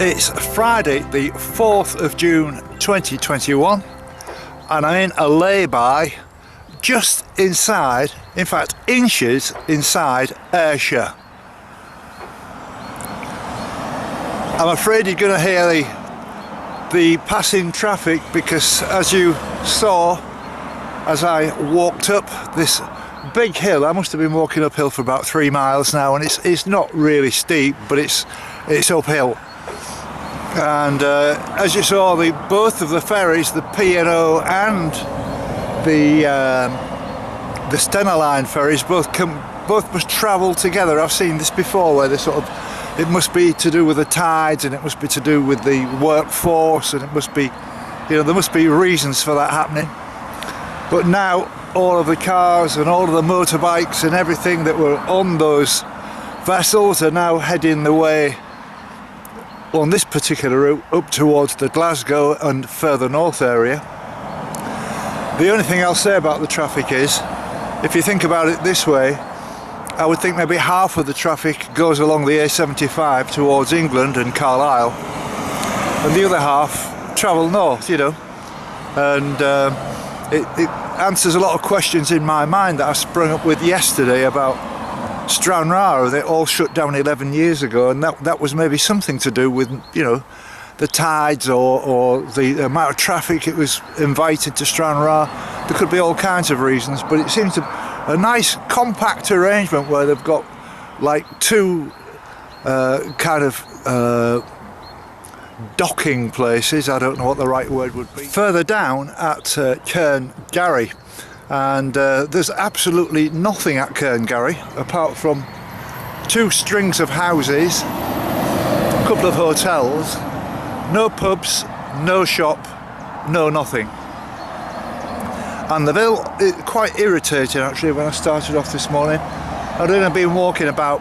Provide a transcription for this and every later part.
It's Friday the 4th of June 2021 and I'm in a lay-by just inside, in fact inches inside Ayrshire. I'm afraid you're going to hear the passing traffic because, as you saw as I walked up this big hill, I must have been walking uphill for about 3 miles now, and it's not really steep, but it's uphill. And as you saw, both of the ferries, the P&O and the Stena Line ferries, both must travel together. I've seen this before, where it must be to do with the tides, and it must be to do with the workforce, and it must be, there must be reasons for that happening. But now all of the cars and all of the motorbikes and everything that were on those vessels are now heading the way on this particular route up towards the Glasgow and further north area. The only thing I'll say about the traffic is, if you think about it this way, I would think maybe half of the traffic goes along the A75 towards England and Carlisle, and the other half travel north, and it answers a lot of questions in my mind that I sprung up with yesterday about Cairnryan. They all shut down 11 years ago, and that was maybe something to do with the tides or the amount of traffic it was invited to Cairnryan. There could be all kinds of reasons, but it seems a nice compact arrangement where they've got like two docking places. I don't know what the right word would be. Further down at Cairnryan, and there's absolutely nothing at Cairnryan apart from 2 strings of houses, a couple of hotels, no pubs, no shop, no nothing. And the bill is quite irritating actually. When I started off this morning, I'd only been walking about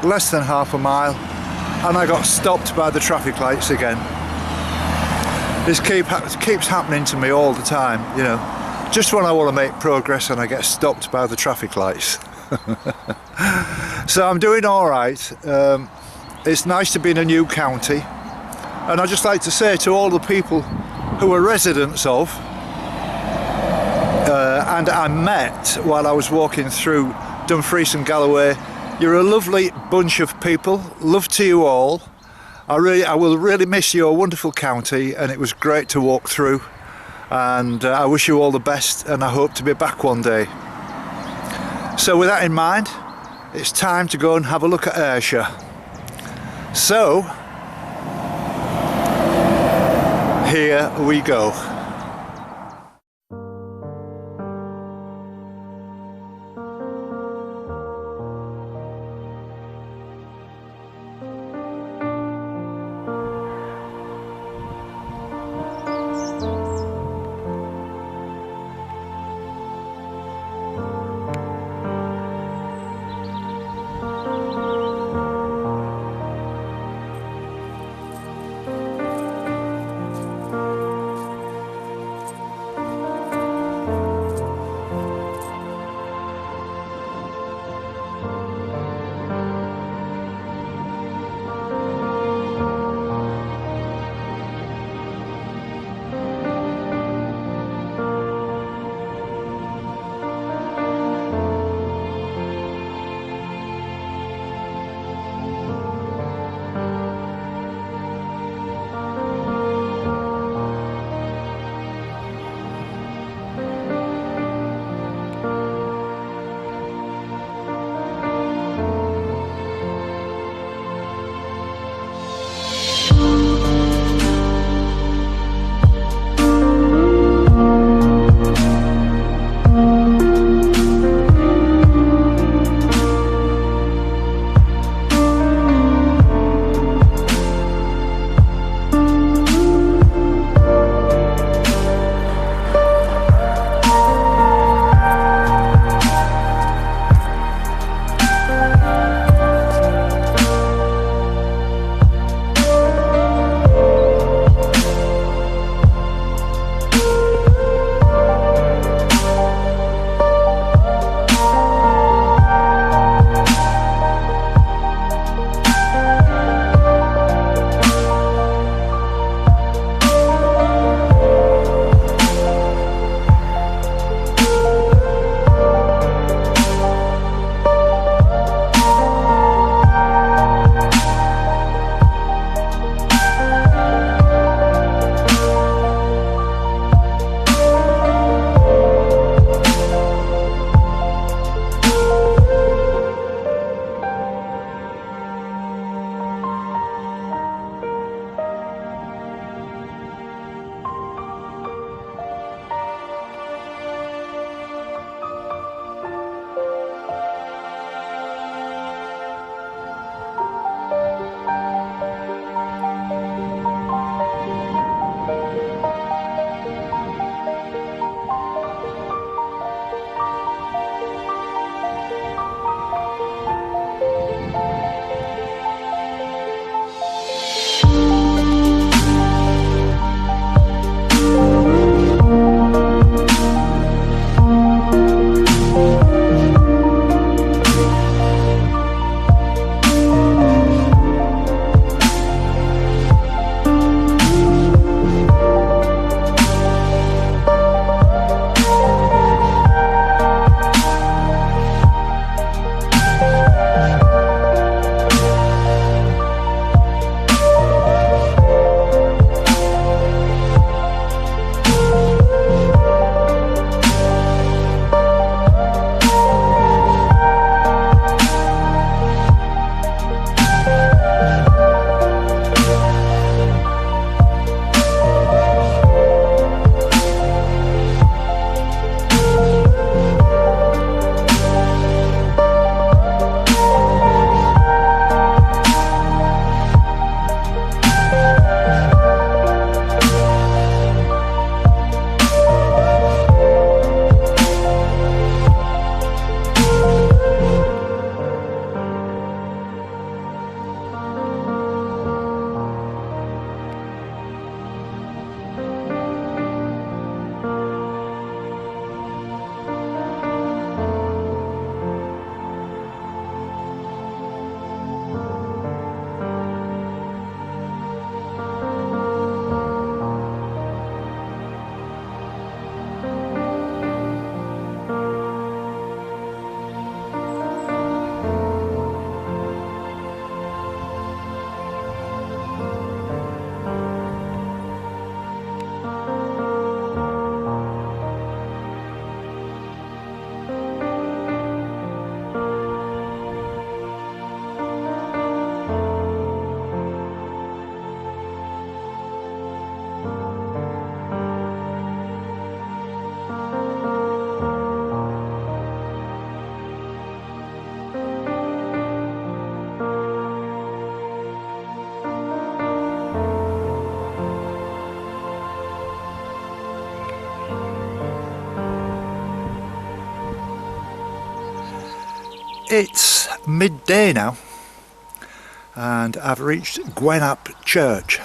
less than half a mile and I got stopped by the traffic lights again. This keeps happening to me all the time, just when I want to make progress and I get stopped by the traffic lights. So I'm doing alright. It's nice to be in a new county, and I'd just like to say to all the people who are residents of and I met while I was walking through Dumfries and Galloway, you're a lovely bunch of people. Love to you all. I will really miss your wonderful county, and it was great to walk through, and I wish you all the best, and I hope to be back one day. So with that in mind, it's time to go and have a look at Ayrshire. So here we go. It's midday now, and I've reached Gwenap Church,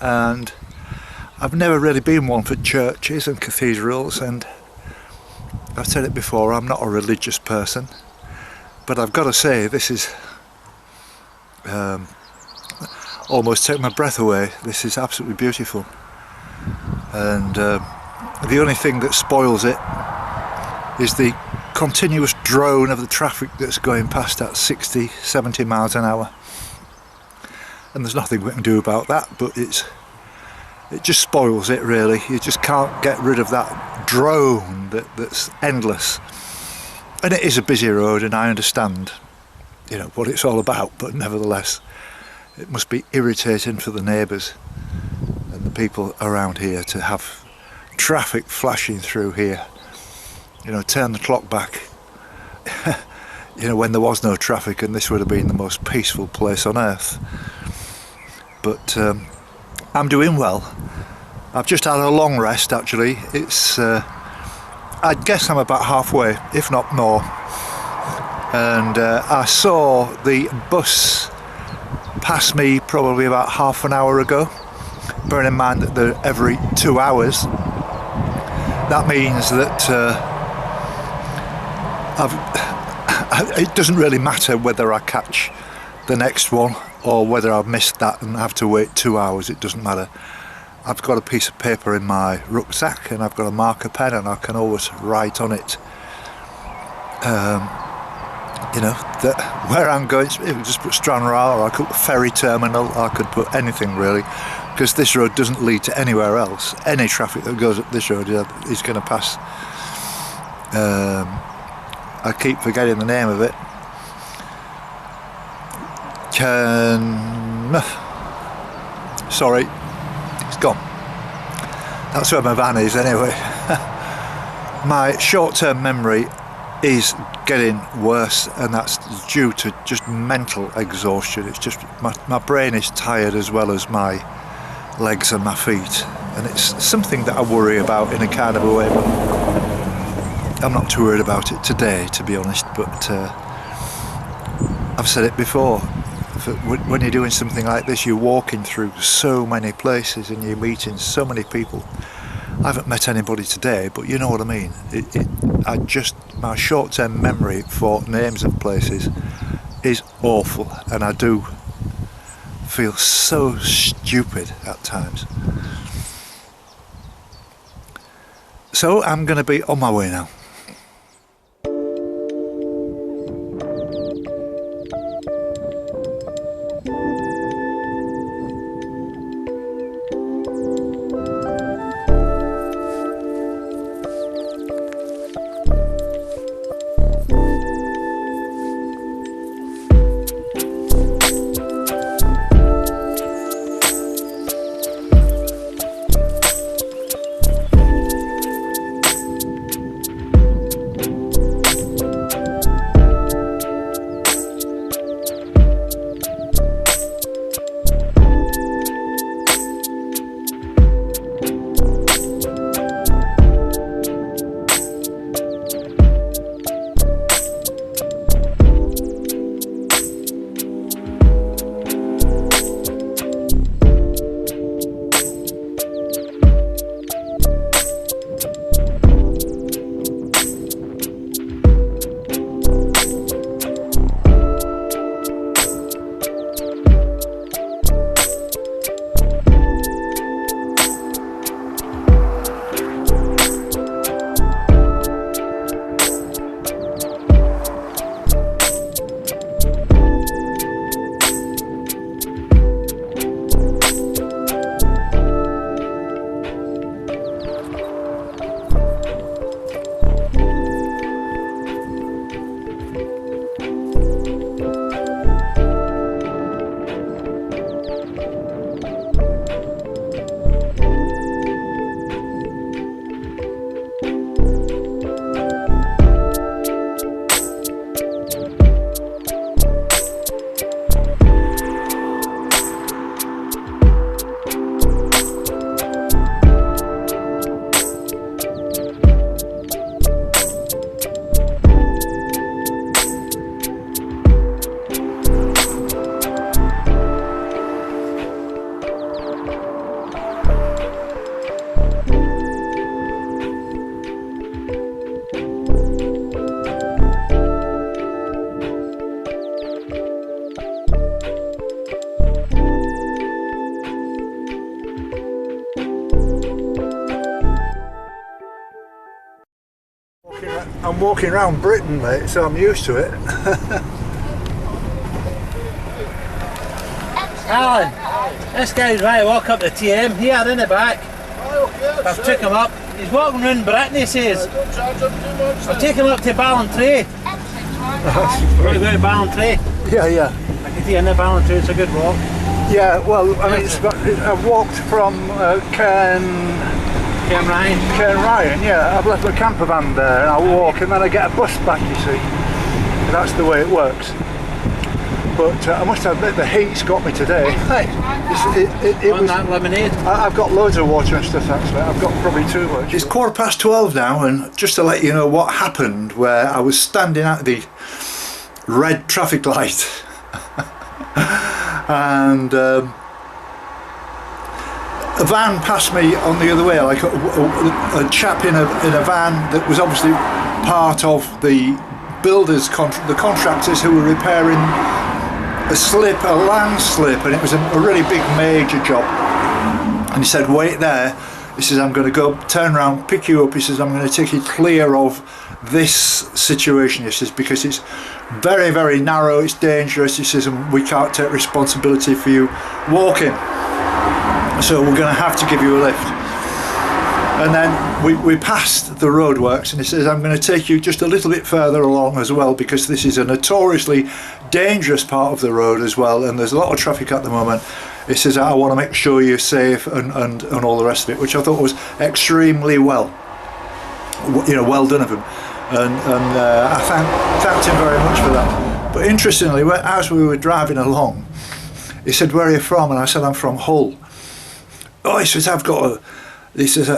and I've never really been one for churches and cathedrals, and I've said it before, I'm not a religious person, but I've got to say this is almost take my breath away. This is absolutely beautiful, and the only thing that spoils it is the continuous drone of the traffic that's going past at 60-70 miles an hour, and there's nothing we can do about that, but it just spoils it really. You just can't get rid of that drone that's endless, and it is a busy road, and I understand, you know, what it's all about, but nevertheless it must be irritating for the neighbours and the people around here to have traffic flashing through here. You know, turn the clock back, you know, when there was no traffic, and this would have been the most peaceful place on earth. But I'm doing well. I've just had a long rest actually. It's I guess I'm about halfway, if not more. And I saw the bus pass me probably about half an hour ago, bearing in mind that they're every 2 hours. That means that it doesn't really matter whether I catch the next one or whether I've missed that and have to wait 2 hours. It doesn't matter. I've got a piece of paper in my rucksack, and I've got a marker pen, and I can always write on it, you know, that where I'm going. If I just put Cairnryan, or I could put ferry terminal, I could put anything really, because this road doesn't lead to anywhere else. Any traffic that goes up this road is going to pass. I keep forgetting the name of it. Sorry, it's gone. That's where my van is anyway. My short-term memory is getting worse, and that's due to just mental exhaustion. It's just my brain is tired as well as my legs and my feet, and it's something that I worry about in a kind of a way, but I'm not too worried about it today, to be honest. But I've said it before, when you're doing something like this, you're walking through so many places and you're meeting so many people. I haven't met anybody today, but you know what I mean. My short-term memory for names of places is awful, and I do feel so stupid at times. So I'm going to be on my way now. I'm walking around Britain, mate, so I'm used to it. Alan, this guy's right to walk up the TM here in the back. I've took him up. He's walking around Britain, he says. I've taken him up to Ballantrae. What about Ballantrae? Yeah. I can see in the Ballantrae, it's a good walk. Yeah, well, I mean, I've walked from Cairnryan, yeah. I've left my camper van there and I walk and then I get a bus back, you see. And that's the way it works. But I must admit the heat's got me today. It was that lemonade. I've got loads of water and stuff actually. I've got probably too much. It's 12:15 now, and just to let you know what happened, where I was standing at the red traffic light and a van passed me on the other way, like a chap in a van that was obviously part of the builders, the contractors who were repairing a landslip, and it was a really big major job. And he said, wait there. He says, I'm going to go turn around, pick you up. He says, I'm going to take you clear of this situation. He says, because it's very, very narrow, it's dangerous. He says, and we can't take responsibility for you walking, so we're going to have to give you a lift. And then we passed the roadworks, and he says, I'm going to take you just a little bit further along as well, because this is a notoriously dangerous part of the road as well, and there's a lot of traffic at the moment. He says, I want to make sure you're safe and all the rest of it, which I thought was extremely well done of him. And I thanked him very much for that. But interestingly, as we were driving along, he said, where are you from? And I said, I'm from Hull. Oh, he says, he says,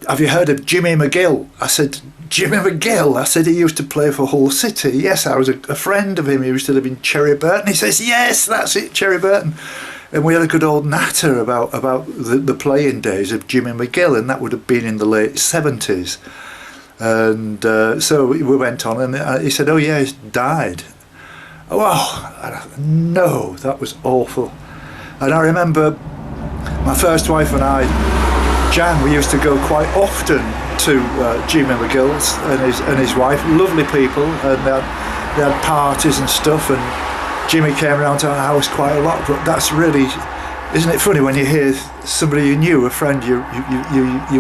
have you heard of Jimmy McGill? I said, Jimmy McGill? I said, he used to play for Hull City. Yes, I was a friend of him. He used to live in Cherry Burton. He says, yes, that's it, Cherry Burton. And we had a good old natter about the playing days of Jimmy McGill, and that would have been in the late 70s. And so we went on, and he said, oh yeah, he's died. Oh, no, that was awful. And I remember my first wife and I, Jan, we used to go quite often to Jimmy McGill's and his wife, lovely people, and they had parties and stuff, and Jimmy came around to our house quite a lot. But that's really, isn't it funny when you hear somebody you knew, a friend, you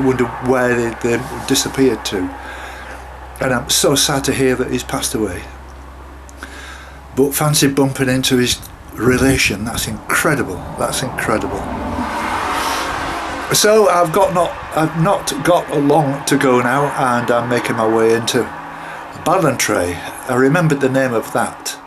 wonder where they disappeared to. And I'm so sad to hear that he's passed away. But fancy bumping into his relation. That's incredible. That's incredible. So I've not got long to go now, and I'm making my way into Ballantrae. I remembered the name of that.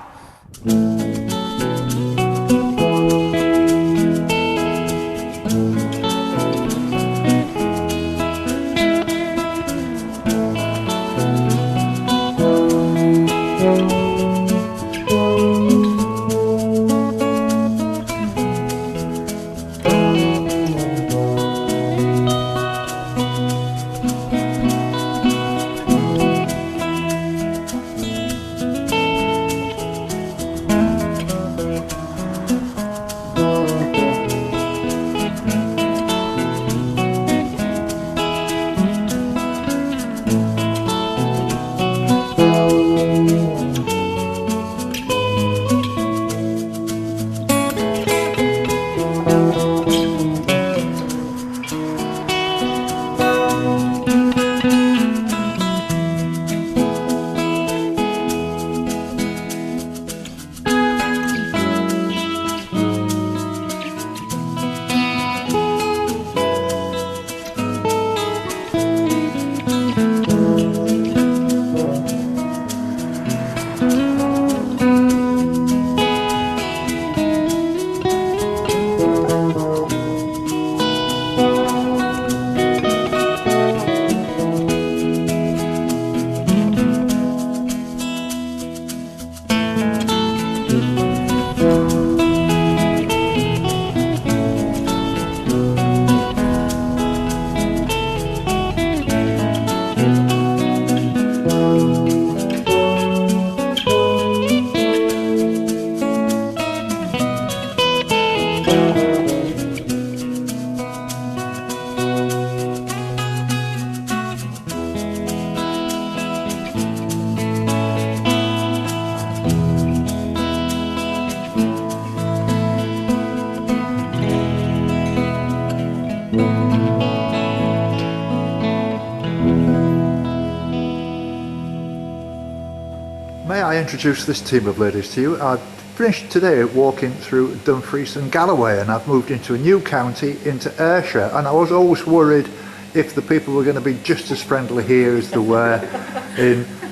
introduce this team of ladies to you. I've finished today walking through Dumfries and Galloway, and I've moved into a new county, into Ayrshire, and I was always worried if the people were going to be just as friendly here as they were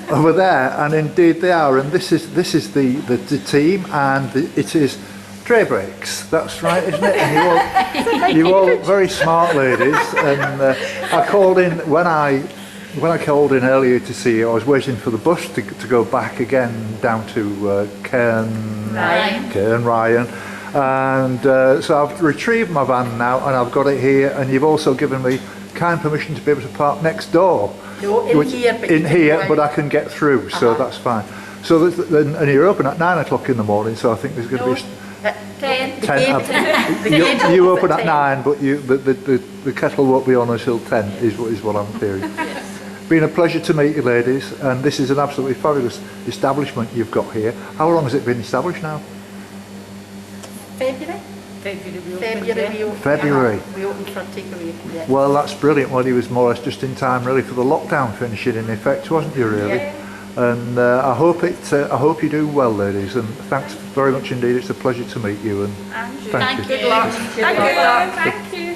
over there, and indeed they are. And this is the team, and it is tray breaks. That's right, isn't it? And you all very smart ladies. And I called in when I called in earlier to see you. I was waiting for the bus to go back again down to Cairnryan. And so I've retrieved my van now, and I've got it here. And you've also given me kind permission to be able to park next door. No, in here, but I can get through, so that's fine. So and you're open at 9 o'clock in the morning, so I think there's going to be 10. 10. You open at 9, but the kettle won't be on until 10, is what I'm hearing. Yes. Been a pleasure to meet you, ladies, and this is an absolutely fabulous establishment you've got here. How long has it been established now? February. February. We opened for takeaway. Yeah. Well, that's brilliant. Well, he was more or less just in time, really, for the lockdown finishing in effect, wasn't you, really? Yeah. And I hope you do well, ladies. And thanks very much indeed. It's a pleasure to meet you. And thank you. Good luck. Thank you. Thank you.